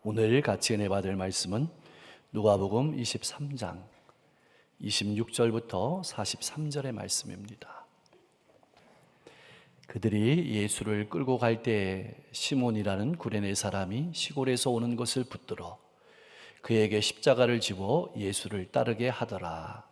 오늘 같이 은혜 받을 말씀은 누가복음 23장 26절부터 43절의 말씀입니다. 그들이 예수를 끌고 갈 때에 시몬이라는 구레네 사람이 시골에서 오는 것을 붙들어 그에게 십자가를 지고 예수를 따르게 하더라.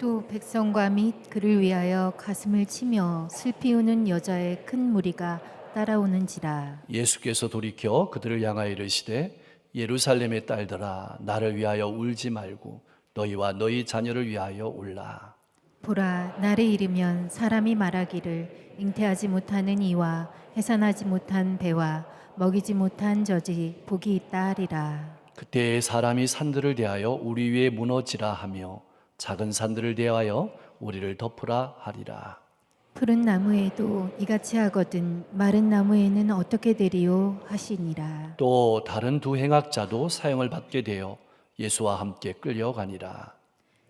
또 백성과 및 그를 위하여 가슴을 치며 슬피 우는 여자의 큰 무리가 따라오는지라. 예수께서 돌이켜 그들을 향하여 이르시되 예루살렘의 딸들아 나를 위하여 울지 말고 너희와 너희 자녀를 위하여 울라. 보라, 날에 이르면 사람이 말하기를 잉태하지 못하는 이와 해산하지 못한 배와 먹이지 못한 젖이 복이 있다 하리라. 그때 사람이 산들을 대하여 우리 위에 무너지라 하며 작은 산들을 대하여 우리를 덮으라 하리라. 푸른 나무에도 이같이 하거든 마른 나무에는 어떻게 되리요 하시니라. 또 다른 두 행악자도 사형을 받게 되어 예수와 함께 끌려가니라.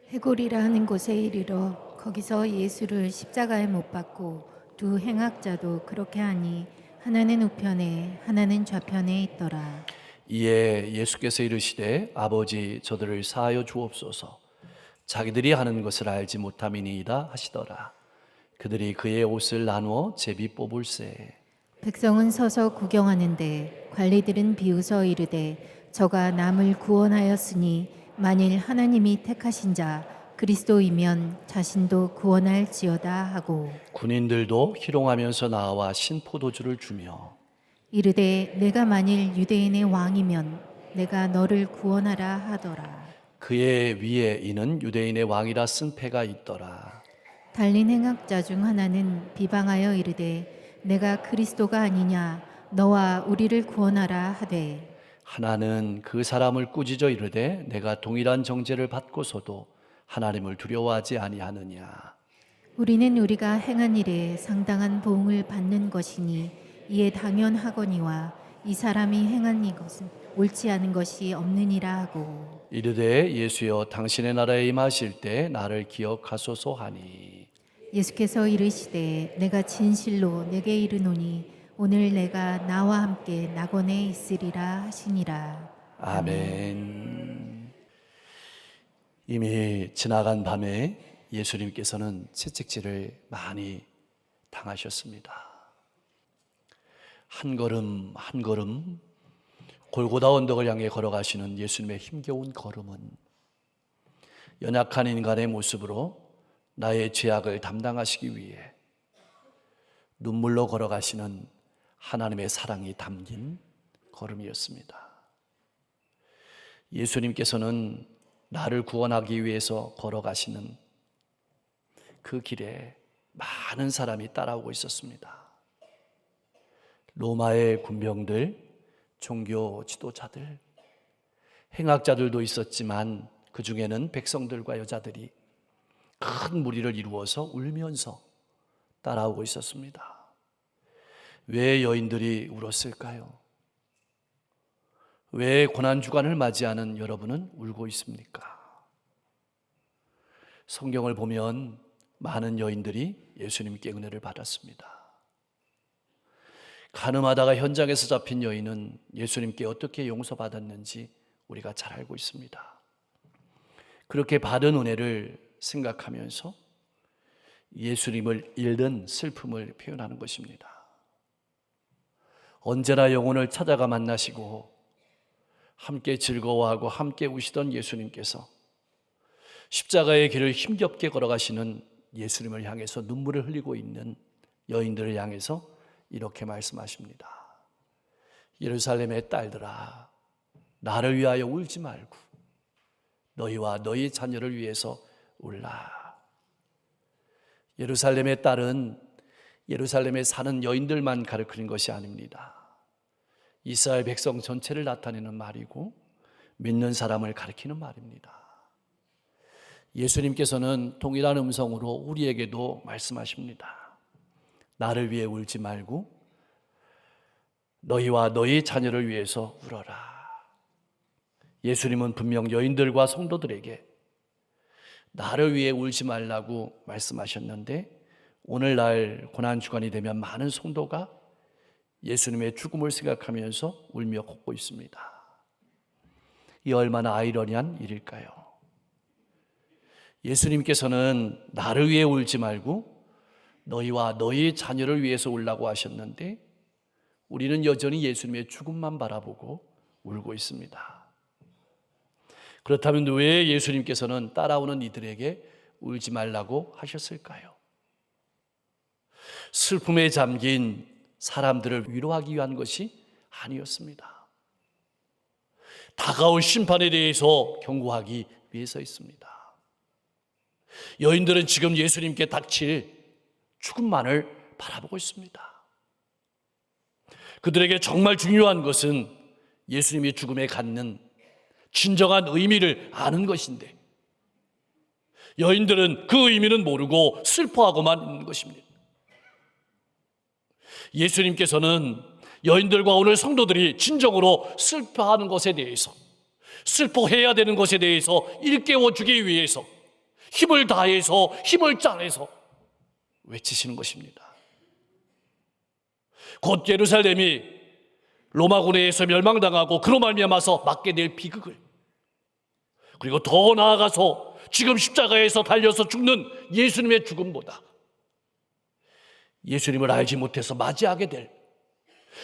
해골이라 하는 곳에 이르러 거기서 예수를 십자가에 못 박고 두 행악자도 그렇게 하니 하나는 우편에 하나는 좌편에 있더라. 이에 예수께서 이르시되 아버지 저들을 사하여 주옵소서 자기들이 하는 것을 알지 못함이니이다 하시더라. 그들이 그의 옷을 나누어 제비 뽑을세. 백성은 서서 구경하는데 관리들은 비웃어 이르되 저가 남을 구원하였으니 만일 하나님이 택하신 자 그리스도이면 자신도 구원할지어다 하고 군인들도 희롱하면서 나와 신포도주를 주며 이르되 내가 만일 유대인의 왕이면 내가 너를 구원하라 하더라. 그의 위에 이는 유대인의 왕이라 쓴 패가 있더라. 달린 행악자 중 하나는 비방하여 이르되 내가 그리스도가 아니냐 너와 우리를 구원하라 하되 하나는 그 사람을 꾸짖어 이르되 내가 동일한 정죄를 받고서도 하나님을 두려워하지 아니하느냐. 우리는 우리가 행한 일에 상당한 보응을 받는 것이니 이에 당연하거니와 이 사람이 행한 이것은 옳지 않은 것이 없느니라 하고 이르되 예수여 당신의 나라에 임하실 때 나를 기억하소서 하니 예수께서 이르시되 내가 진실로 내게 이르노니 오늘 내가 나와 함께 낙원에 있으리라 하시니라. 아멘. 이미 지나간 밤에 예수님께서는 채찍질을 많이 당하셨습니다. 한 걸음 한 걸음 골고다 언덕을 향해 걸어가시는 예수님의 힘겨운 걸음은 연약한 인간의 모습으로 나의 죄악을 담당하시기 위해 눈물로 걸어가시는 하나님의 사랑이 담긴 걸음이었습니다. 예수님께서는 나를 구원하기 위해서 걸어가시는 그 길에 많은 사람이 따라오고 있었습니다. 로마의 군병들, 종교 지도자들, 행악자들도 있었지만 그 중에는 백성들과 여자들이 큰 무리를 이루어서 울면서 따라오고 있었습니다. 왜 여인들이 울었을까요? 왜 고난주간을 맞이하는 여러분은 울고 있습니까? 성경을 보면 많은 여인들이 예수님께 은혜를 받았습니다. 가늠하다가 현장에서 잡힌 여인은 예수님께 어떻게 용서받았는지 우리가 잘 알고 있습니다. 그렇게 받은 은혜를 생각하면서 예수님을 잃는 슬픔을 표현하는 것입니다. 언제나 영혼을 찾아가 만나시고 함께 즐거워하고 함께 우시던 예수님께서 십자가의 길을 힘겹게 걸어가시는 예수님을 향해서 눈물을 흘리고 있는 여인들을 향해서 이렇게 말씀하십니다. 예루살렘의 딸들아 나를 위하여 울지 말고 너희와 너희 자녀를 위해서 울라. 예루살렘의 딸은 예루살렘에 사는 여인들만 가리키는 것이 아닙니다. 이스라엘 백성 전체를 나타내는 말이고 믿는 사람을 가리키는 말입니다. 예수님께서는 동일한 음성으로 우리에게도 말씀하십니다. 나를 위해 울지 말고 너희와 너희 자녀를 위해서 울어라. 예수님은 분명 여인들과 성도들에게 나를 위해 울지 말라고 말씀하셨는데 오늘날 고난주간이 되면 많은 성도가 예수님의 죽음을 생각하면서 울며 걷고 있습니다. 이 얼마나 아이러니한 일일까요? 예수님께서는 나를 위해 울지 말고 너희와 너희의 자녀를 위해서 울라고 하셨는데 우리는 여전히 예수님의 죽음만 바라보고 울고 있습니다. 그렇다면 왜 예수님께서는 따라오는 이들에게 울지 말라고 하셨을까요? 슬픔에 잠긴 사람들을 위로하기 위한 것이 아니었습니다. 다가올 심판에 대해서 경고하기 위해서였습니다. 여인들은 지금 예수님께 닥칠 죽음만을 바라보고 있습니다. 그들에게 정말 중요한 것은 예수님의 죽음에 갖는 진정한 의미를 아는 것인데 여인들은 그 의미는 모르고 슬퍼하고만 있는 것입니다. 예수님께서는 여인들과 오늘 성도들이 진정으로 슬퍼하는 것에 대해서, 슬퍼해야 되는 것에 대해서 일깨워 주기 위해서 힘을 다해서 힘을 짜내서 외치시는 것입니다. 곧 예루살렘이 로마군에 의해서 멸망당하고 그로 말미암아서 맞게 될 비극을, 그리고 더 나아가서 지금 십자가에서 달려서 죽는 예수님의 죽음보다 예수님을 알지 못해서 맞이하게 될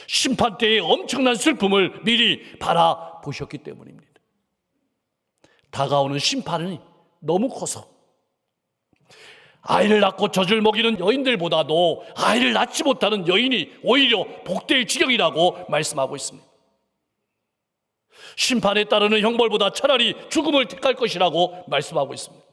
심판 때의 엄청난 슬픔을 미리 바라보셨기 때문입니다. 다가오는 심판이 너무 커서 아이를 낳고 젖을 먹이는 여인들보다도 아이를 낳지 못하는 여인이 오히려 복될 지경이라고 말씀하고 있습니다. 심판에 따르는 형벌보다 차라리 죽음을 택할 것이라고 말씀하고 있습니다.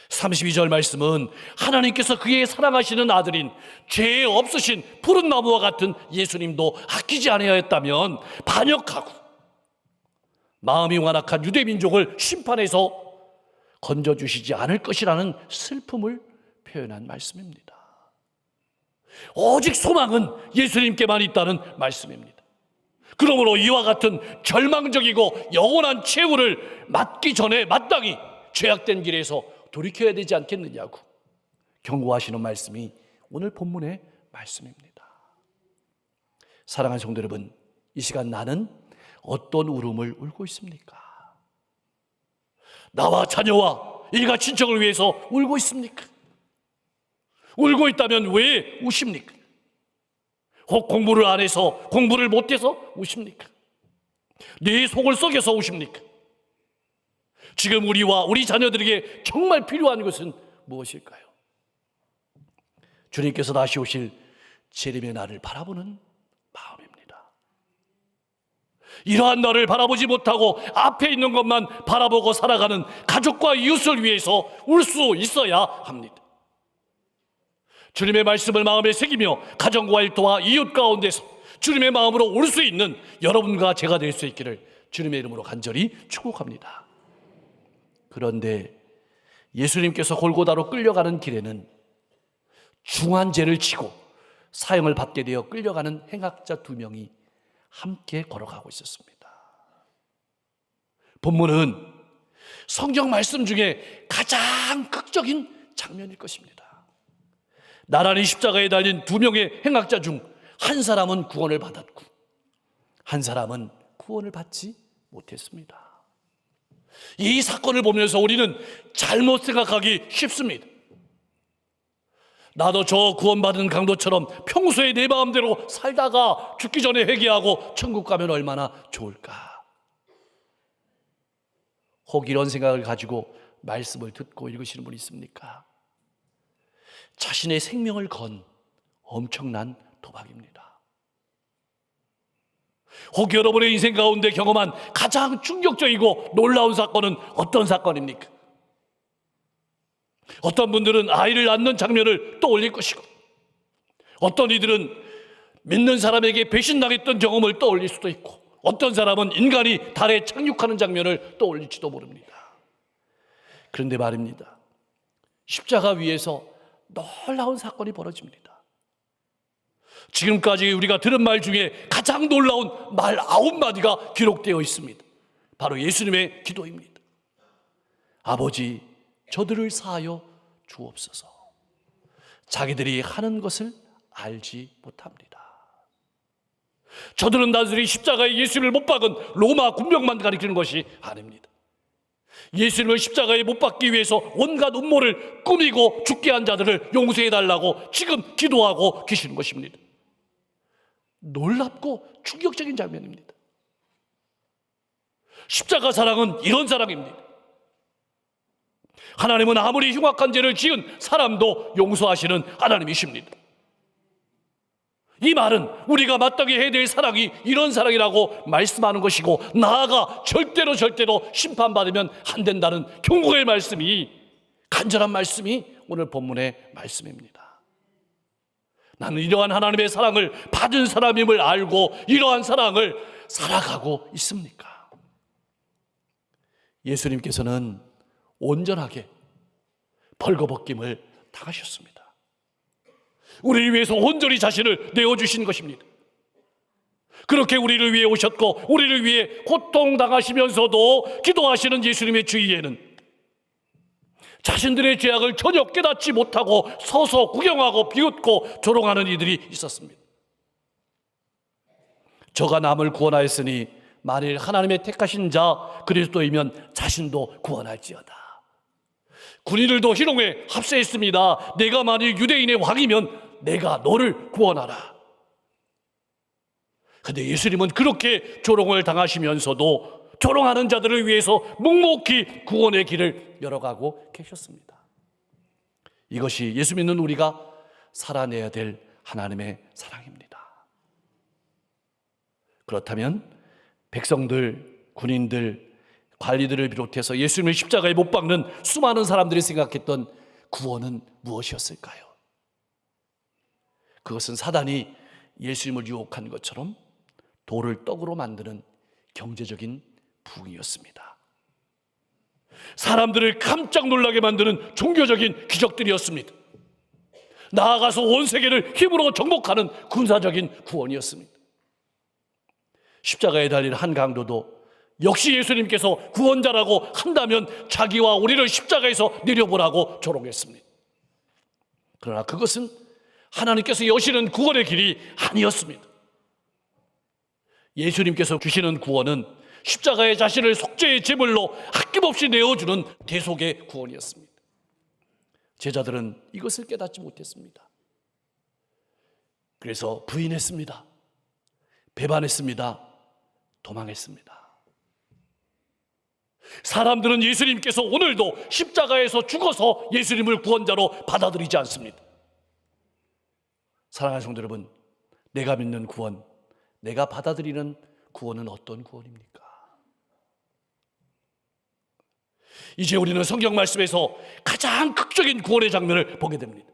32절 말씀은 하나님께서 그의 사랑하시는 아들인 죄 없으신 푸른 나무와 같은 예수님도 아끼지 아니하였다면 반역하고 마음이 완악한 유대민족을 심판에서 건져주시지 않을 것이라는 슬픔을 표현한 말씀입니다. 오직 소망은 예수님께만 있다는 말씀입니다. 그러므로 이와 같은 절망적이고 영원한 최후를 맞기 전에 마땅히 죄악된 길에서 돌이켜야 되지 않겠느냐고 경고하시는 말씀이 오늘 본문의 말씀입니다. 사랑하는 성도 여러분, 이 시간 나는 어떤 울음을 울고 있습니까? 나와 자녀와 일가 친척을 위해서 울고 있습니까? 울고 있다면 왜 우십니까? 혹 공부를 안 해서, 공부를 못해서 우십니까? 내 속을 썩여서 우십니까? 지금 우리와 우리 자녀들에게 정말 필요한 것은 무엇일까요? 주님께서 다시 오실 재림의 날을 바라보는 마음입니다. 이러한 날을 바라보지 못하고 앞에 있는 것만 바라보고 살아가는 가족과 이웃을 위해서 울 수 있어야 합니다. 주님의 말씀을 마음에 새기며 가정과 일터와 이웃 가운데서 주님의 마음으로 울 수 있는 여러분과 제가 될 수 있기를 주님의 이름으로 간절히 축복합니다. 그런데 예수님께서 골고다로 끌려가는 길에는 중한 죄를 지고 사형을 받게 되어 끌려가는 행악자 2명이 함께 걸어가고 있었습니다. 본문은 성경 말씀 중에 가장 극적인 장면일 것입니다. 나란히 십자가에 달린 2명의 행악자 중 한 사람은 구원을 받았고 한 사람은 구원을 받지 못했습니다. 이 사건을 보면서 우리는 잘못 생각하기 쉽습니다. 나도 저 구원받은 강도처럼 평소에 내 마음대로 살다가 죽기 전에 회개하고 천국 가면 얼마나 좋을까. 혹 이런 생각을 가지고 말씀을 듣고 읽으시는 분이 있습니까? 자신의 생명을 건 엄청난 도박입니다. 혹 여러분의 인생 가운데 경험한 가장 충격적이고 놀라운 사건은 어떤 사건입니까? 어떤 분들은 아이를 낳는 장면을 떠올릴 것이고 어떤 이들은 믿는 사람에게 배신당했던 경험을 떠올릴 수도 있고 어떤 사람은 인간이 달에 착륙하는 장면을 떠올릴지도 모릅니다. 그런데 말입니다, 십자가 위에서 놀라운 사건이 벌어집니다. 지금까지 우리가 들은 말 중에 가장 놀라운 말 9마디가 기록되어 있습니다. 바로 예수님의 기도입니다. 아버지, 저들을 사하여 주옵소서. 자기들이 하는 것을 알지 못합니다. 저들은 단순히 십자가에 예수님을 못 박은 로마 군병만 가리키는 것이 아닙니다. 예수님을 십자가에 못 박기 위해서 온갖 음모를 꾸미고 죽게 한 자들을 용서해달라고 지금 기도하고 계시는 것입니다. 놀랍고 충격적인 장면입니다. 십자가 사랑은 이런 사랑입니다. 하나님은 아무리 흉악한 죄를 지은 사람도 용서하시는 하나님이십니다. 이 말은 우리가 마땅히 해야 될 사랑이 이런 사랑이라고 말씀하는 것이고, 나아가 절대로 심판받으면 안 된다는 경고의 말씀이, 간절한 말씀이 오늘 본문의 말씀입니다. 나는 이러한 하나님의 사랑을 받은 사람임을 알고 이러한 사랑을 살아가고 있습니까? 예수님께서는 온전하게 벌거벗김을 당하셨습니다. 우리를 위해서 온전히 자신을 내어주신 것입니다. 그렇게 우리를 위해 오셨고 우리를 위해 고통당하시면서도 기도하시는 예수님의 주위에는 자신들의 죄악을 전혀 깨닫지 못하고 서서 구경하고 비웃고 조롱하는 이들이 있었습니다. 저가 남을 구원하였으니 만일 하나님의 택하신 자 그리스도이면 자신도 구원할지어다. 군인들도 희롱에 합세했습니다. 내가 만일 유대인의 왕이면 내가 너를 구원하라. 그런데 예수님은 그렇게 조롱을 당하시면서도 조롱하는 자들을 위해서 묵묵히 구원의 길을 열어가고 계셨습니다. 이것이 예수 믿는 우리가 살아내야 될 하나님의 사랑입니다. 그렇다면 백성들, 군인들, 관리들을 비롯해서 예수님을 십자가에 못 박는 수많은 사람들이 생각했던 구원은 무엇이었을까요? 그것은 사단이 예수님을 유혹한 것처럼 돌을 떡으로 만드는 경제적인 부흥이었습니다. 사람들을 깜짝 놀라게 만드는 종교적인 기적들이었습니다. 나아가서 온 세계를 힘으로 정복하는 군사적인 구원이었습니다. 십자가에 달린 한 강도도 역시 예수님께서 구원자라고 한다면 자기와 우리를 십자가에서 내려보라고 조롱했습니다. 그러나 그것은 하나님께서 여시는 구원의 길이 아니었습니다. 예수님께서 주시는 구원은 십자가에 자신을 속죄의 제물로 아낌없이 내어주는 대속의 구원이었습니다. 제자들은 이것을 깨닫지 못했습니다. 그래서 부인했습니다. 배반했습니다. 도망했습니다. 사람들은 예수님께서 오늘도 십자가에서 죽어서 예수님을 구원자로 받아들이지 않습니다. 사랑하는 성도 여러분, 내가 믿는 구원, 내가 받아들이는 구원은 어떤 구원입니까? 이제 우리는 성경 말씀에서 가장 극적인 구원의 장면을 보게 됩니다.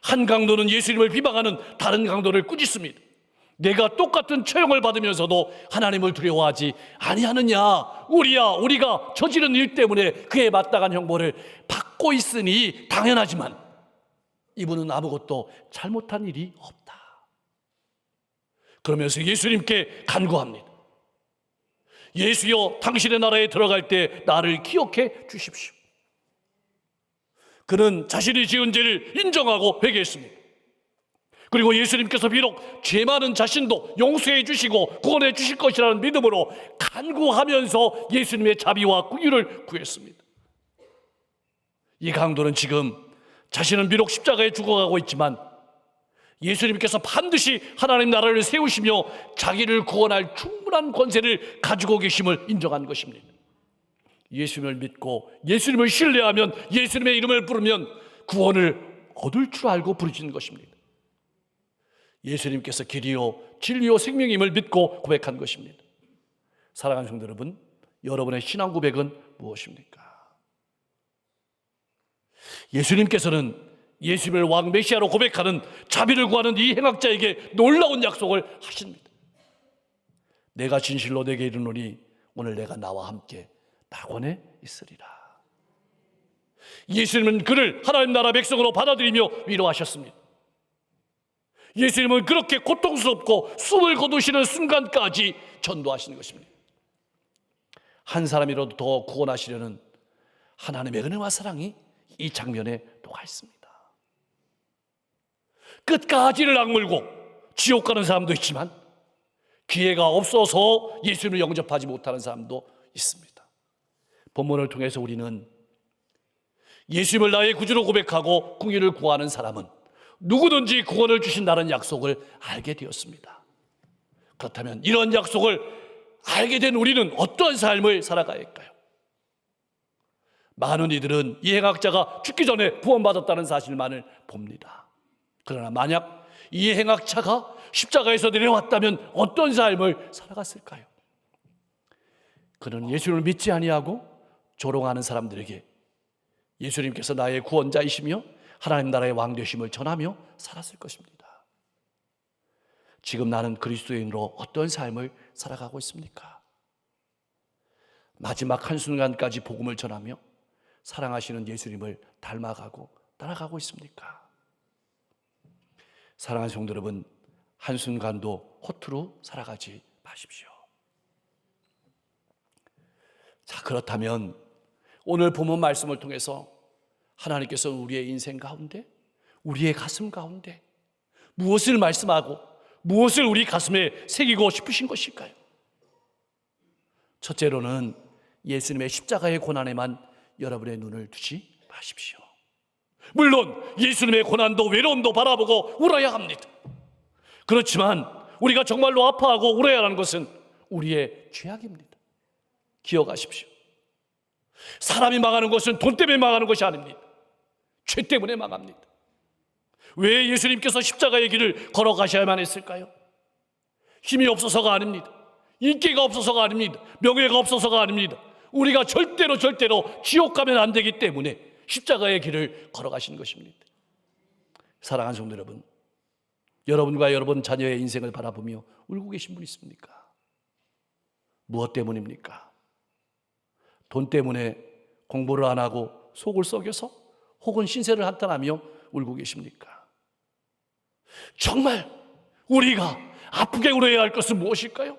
한 강도는 예수님을 비방하는 다른 강도를 꾸짖습니다. 내가 똑같은 처형을 받으면서도 하나님을 두려워하지 아니하느냐? 우리가 저지른 일 때문에 그에 마땅한 형벌을 받고 있으니 당연하지만 이분은 아무것도 잘못한 일이 없다. 그러면서 예수님께 간구합니다. 예수여, 당신의 나라에 들어갈 때 나를 기억해 주십시오. 그는 자신이 지은 죄를 인정하고 회개했습니다. 그리고 예수님께서 비록 죄 많은 자신도 용서해 주시고 구원해 주실 것이라는 믿음으로 간구하면서 예수님의 자비와 긍휼을 구했습니다. 이 강도는 지금 자신은 비록 십자가에 죽어가고 있지만 예수님께서 반드시 하나님 나라를 세우시며 자기를 구원할 충분한 권세를 가지고 계심을 인정한 것입니다. 예수님을 믿고 예수님을 신뢰하면, 예수님의 이름을 부르면 구원을 얻을 줄 알고 부르시는 것입니다. 예수님께서 길이요 진리요 생명임을 믿고 고백한 것입니다. 사랑하는 성도 여러분, 여러분의 신앙 고백은 무엇입니까? 예수님께서는 예수님을 왕 메시아로 고백하는, 자비를 구하는 이 행악자에게 놀라운 약속을 하십니다. 내가 진실로 내게 이르노니 오늘 내가 나와 함께 낙원에 있으리라. 예수님은 그를 하나님 나라 백성으로 받아들이며 위로하셨습니다. 예수님은 그렇게 고통스럽고 숨을 거두시는 순간까지 전도하시는 것입니다. 한 사람이라도 더 구원하시려는 하나님의 은혜와 사랑이 이 장면에 녹아 있습니다. 끝까지를 악물고 지옥 가는 사람도 있지만 기회가 없어서 예수님을 영접하지 못하는 사람도 있습니다. 본문을 통해서 우리는 예수님을 나의 구주로 고백하고 궁유를 구하는 사람은 누구든지 구원을 주신다는 약속을 알게 되었습니다. 그렇다면 이런 약속을 알게 된 우리는 어떤 삶을 살아가야 할까요? 많은 이들은 이 행악자가 죽기 전에 구원받았다는 사실만을 봅니다. 그러나 만약 이 행악자가 십자가에서 내려왔다면 어떤 삶을 살아갔을까요? 그는 예수님을 믿지 아니하고 조롱하는 사람들에게 예수님께서 나의 구원자이시며 하나님 나라의 왕 되심을 전하며 살았을 것입니다. 지금 나는 그리스도인으로 어떤 삶을 살아가고 있습니까? 마지막 한순간까지 복음을 전하며 사랑하시는 예수님을 닮아가고 따라가고 있습니까? 사랑하는 성도 여러분, 한순간도 허투루 살아가지 마십시오. 자, 그렇다면 오늘 본문 말씀을 통해서 하나님께서 우리의 인생 가운데, 우리의 가슴 가운데 무엇을 말씀하고 무엇을 우리 가슴에 새기고 싶으신 것일까요? 첫째로는 예수님의 십자가의 고난에만 여러분의 눈을 두지 마십시오. 물론 예수님의 고난도 외로움도 바라보고 울어야 합니다. 그렇지만 우리가 정말로 아파하고 울어야 하는 것은 우리의 죄악입니다. 기억하십시오. 사람이 망하는 것은 돈 때문에 망하는 것이 아닙니다. 죄 때문에 망합니다. 왜 예수님께서 십자가의 길을 걸어가셔야만 했을까요? 힘이 없어서가 아닙니다. 인기가 없어서가 아닙니다. 명예가 없어서가 아닙니다. 우리가 절대로 지옥 가면 안 되기 때문에 십자가의 길을 걸어가신 것입니다. 사랑하는 성도 여러분, 여러분과 여러분 자녀의 인생을 바라보며 울고 계신 분 있습니까? 무엇 때문입니까? 돈 때문에 공부를 안 하고 속을 썩여서 혹은 신세를 한탄하며 울고 계십니까? 정말 우리가 아프게 울어야 할 것은 무엇일까요?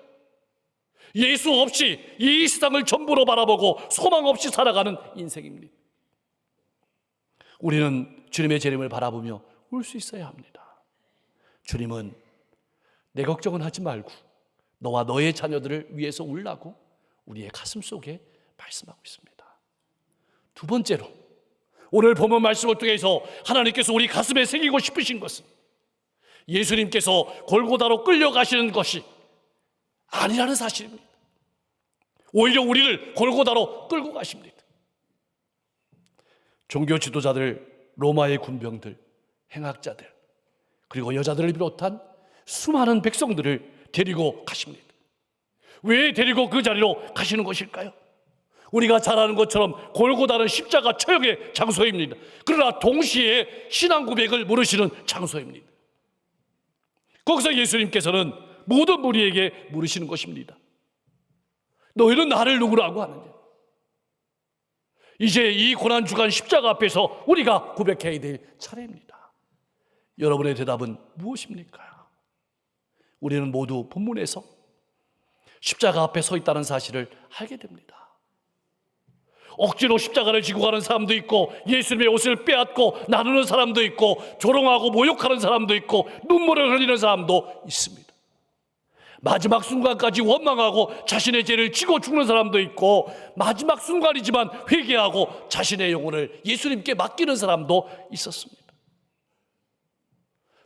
예수 없이 이 세상을 전부로 바라보고 소망 없이 살아가는 인생입니다. 우리는 주님의 재림을 바라보며 울 수 있어야 합니다. 주님은 내 걱정은 하지 말고 너와 너의 자녀들을 위해서 울라고 우리의 가슴 속에 말씀하고 있습니다. 두 번째로, 오늘 본문 말씀을 통해서 하나님께서 우리 가슴에 새기고 싶으신 것은 예수님께서 골고다로 끌려가시는 것이 아니라는 사실입니다. 오히려 우리를 골고다로 끌고 가십니다. 종교 지도자들, 로마의 군병들, 행악자들, 그리고 여자들을 비롯한 수많은 백성들을 데리고 가십니다. 왜 데리고 그 자리로 가시는 것일까요? 우리가 잘 아는 것처럼 골고다는 십자가 처형의 장소입니다. 그러나 동시에 신앙 고백을 물으시는 장소입니다. 거기서 예수님께서는 모든 무리에게 물으시는 것입니다. 너희는 나를 누구라고 하느냐? 이제 이 고난주간 십자가 앞에서 우리가 고백해야 될 차례입니다. 여러분의 대답은 무엇입니까? 우리는 모두 본문에서 십자가 앞에 서 있다는 사실을 알게 됩니다. 억지로 십자가를 지고 가는 사람도 있고, 예수님의 옷을 빼앗고 나누는 사람도 있고, 조롱하고 모욕하는 사람도 있고, 눈물을 흘리는 사람도 있습니다. 마지막 순간까지 원망하고 자신의 죄를 지고 죽는 사람도 있고, 마지막 순간이지만 회개하고 자신의 영혼을 예수님께 맡기는 사람도 있었습니다.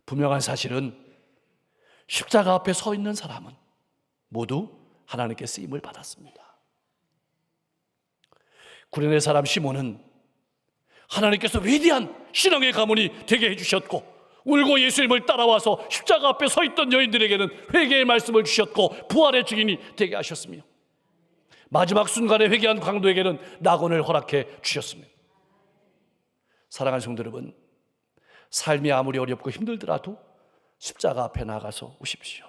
분명한 사실은 십자가 앞에 서 있는 사람은 모두 하나님께 쓰임을 받았습니다. 구레네 사람 시몬은 하나님께서 위대한 신앙의 가문이 되게 해주셨고, 울고 예수님을 따라와서 십자가 앞에 서 있던 여인들에게는 회개의 말씀을 주셨고 부활의 증인이 되게 하셨으며, 마지막 순간에 회개한 강도에게는 낙원을 허락해 주셨습니다. 사랑하는 성도 여러분, 삶이 아무리 어렵고 힘들더라도 십자가 앞에 나가서 우십시오.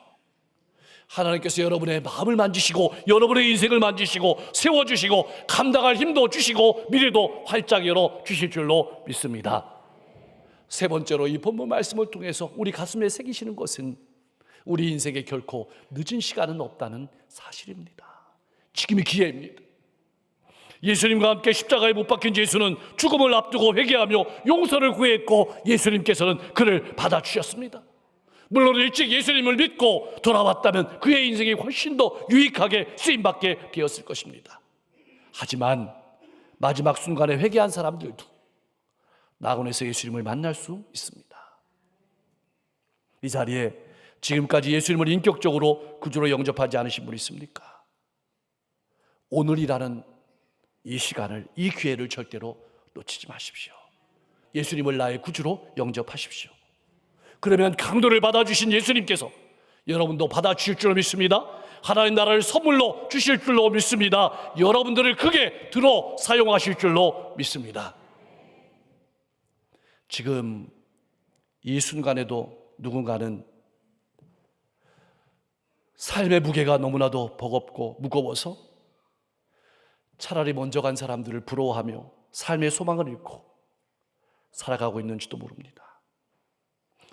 하나님께서 여러분의 마음을 만지시고 여러분의 인생을 만지시고 세워주시고 감당할 힘도 주시고 미래도 활짝 열어주실 줄로 믿습니다. 세 번째로, 이 본문 말씀을 통해서 우리 가슴에 새기시는 것은 우리 인생에 결코 늦은 시간은 없다는 사실입니다. 지금이 기회입니다. 예수님과 함께 십자가에 못 박힌 예수는 죽음을 앞두고 회개하며 용서를 구했고, 예수님께서는 그를 받아주셨습니다. 물론 일찍 예수님을 믿고 돌아왔다면 그의 인생이 훨씬 더 유익하게 쓰임받게 되었을 것입니다. 하지만 마지막 순간에 회개한 사람들도 낙원에서 예수님을 만날 수 있습니다. 이 자리에 지금까지 예수님을 인격적으로 구주로 영접하지 않으신 분 있습니까? 오늘이라는 이 시간을, 이 기회를 절대로 놓치지 마십시오. 예수님을 나의 구주로 영접하십시오. 그러면 강도를 받아주신 예수님께서 여러분도 받아주실 줄로 믿습니다. 하나님 나라를 선물로 주실 줄로 믿습니다. 여러분들을 크게 들어 사용하실 줄로 믿습니다. 지금 이 순간에도 누군가는 삶의 무게가 너무나도 버겁고 무거워서 차라리 먼저 간 사람들을 부러워하며 삶의 소망을 잃고 살아가고 있는지도 모릅니다.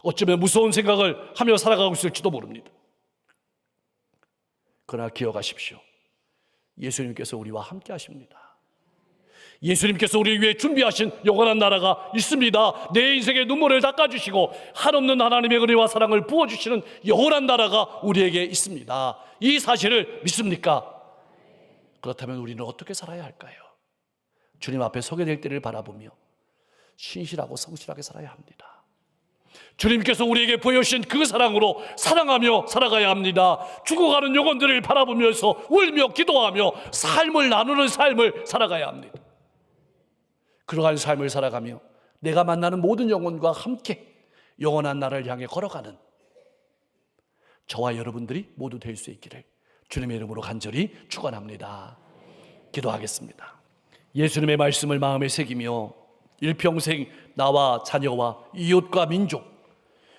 어쩌면 무서운 생각을 하며 살아가고 있을지도 모릅니다. 그러나 기억하십시오. 예수님께서 우리와 함께 하십니다. 예수님께서 우리 위해 준비하신 영원한 나라가 있습니다. 내 인생의 눈물을 닦아주시고 한없는 하나님의 은혜와 사랑을 부어주시는 영원한 나라가 우리에게 있습니다. 이 사실을 믿습니까? 그렇다면 우리는 어떻게 살아야 할까요? 주님 앞에 서게 될 때를 바라보며 신실하고 성실하게 살아야 합니다. 주님께서 우리에게 보여주신 그 사랑으로 사랑하며 살아가야 합니다. 죽어가는 영혼들을 바라보면서 울며 기도하며 삶을 나누는 삶을 살아가야 합니다. 그러한 삶을 살아가며 내가 만나는 모든 영혼과 함께 영원한 나라를 향해 걸어가는 저와 여러분들이 모두 될 수 있기를 주님의 이름으로 간절히 축원합니다. 기도하겠습니다. 예수님의 말씀을 마음에 새기며 일평생 나와 자녀와 이웃과 민족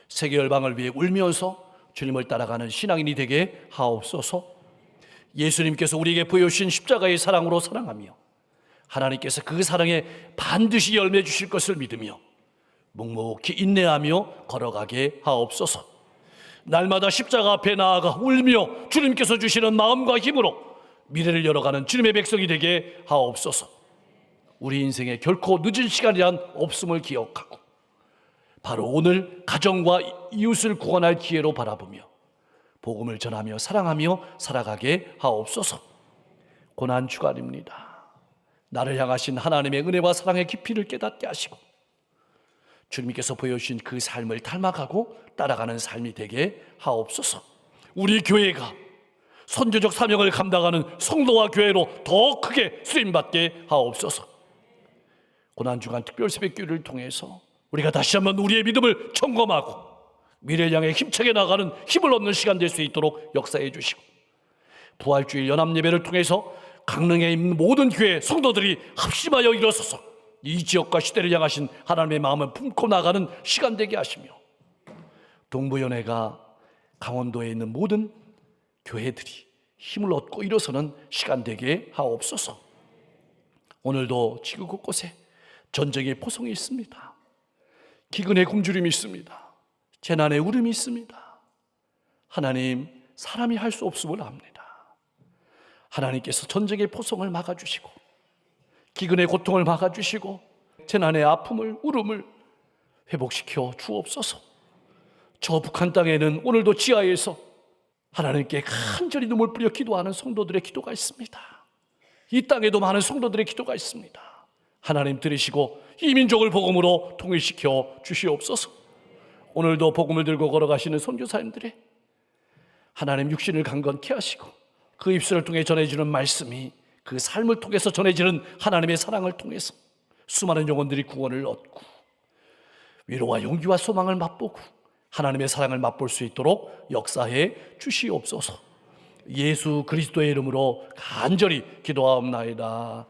세계 열방을 위해 울면서 주님을 따라가는 신앙인이 되게 하옵소서. 예수님께서 우리에게 보여주신 십자가의 사랑으로 사랑하며 하나님께서 그 사랑에 반드시 열매 주실 것을 믿으며 묵묵히 인내하며 걸어가게 하옵소서. 날마다 십자가 앞에 나아가 울며 주님께서 주시는 마음과 힘으로 미래를 열어가는 주님의 백성이 되게 하옵소서. 우리 인생에 결코 늦은 시간이란 없음을 기억하고 바로 오늘 가정과 이웃을 구원할 기회로 바라보며 복음을 전하며 사랑하며 살아가게 하옵소서. 고난 주간입니다. 나를 향하신 하나님의 은혜와 사랑의 깊이를 깨닫게 하시고 주님께서 보여주신 그 삶을 닮아가고 따라가는 삶이 되게 하옵소서. 우리 교회가 선교적 사명을 감당하는 성도와 교회로 더 크게 쓰임받게 하옵소서. 고난주간 특별새벽기도를 통해서 우리가 다시 한번 우리의 믿음을 점검하고 미래를 향해 힘차게 나가는 힘을 얻는 시간 될 수 있도록 역사해 주시고 부활주일 연합예배를 통해서 강릉에 있는 모든 교회 성도들이 합심하여 일어서서 이 지역과 시대를 향하신 하나님의 마음을 품고 나가는 시간 되게 하시며 동부연회가 강원도에 있는 모든 교회들이 힘을 얻고 일어서는 시간 되게 하옵소서. 오늘도 지구 곳곳에 전쟁의 포성이 있습니다. 기근의 굶주림이 있습니다. 재난의 울음이 있습니다. 하나님, 사람이 할 수 없음을 압니다. 하나님께서 전쟁의 포성을 막아주시고 기근의 고통을 막아주시고 재난의 아픔을 울음을 회복시켜 주옵소서. 저 북한 땅에는 오늘도 지하에서 하나님께 간절히 눈물 뿌려 기도하는 성도들의 기도가 있습니다. 이 땅에도 많은 성도들의 기도가 있습니다. 하나님 들으시고 이 민족을 복음으로 통일시켜 주시옵소서. 오늘도 복음을 들고 걸어가시는 선교사님들의 하나님 육신을 강건케 하시고 그 입술을 통해 전해지는 말씀이 그 삶을 통해서 전해지는 하나님의 사랑을 통해서 수많은 영혼들이 구원을 얻고 위로와 용기와 소망을 맛보고 하나님의 사랑을 맛볼 수 있도록 역사해 주시옵소서. 예수 그리스도의 이름으로 간절히 기도하옵나이다.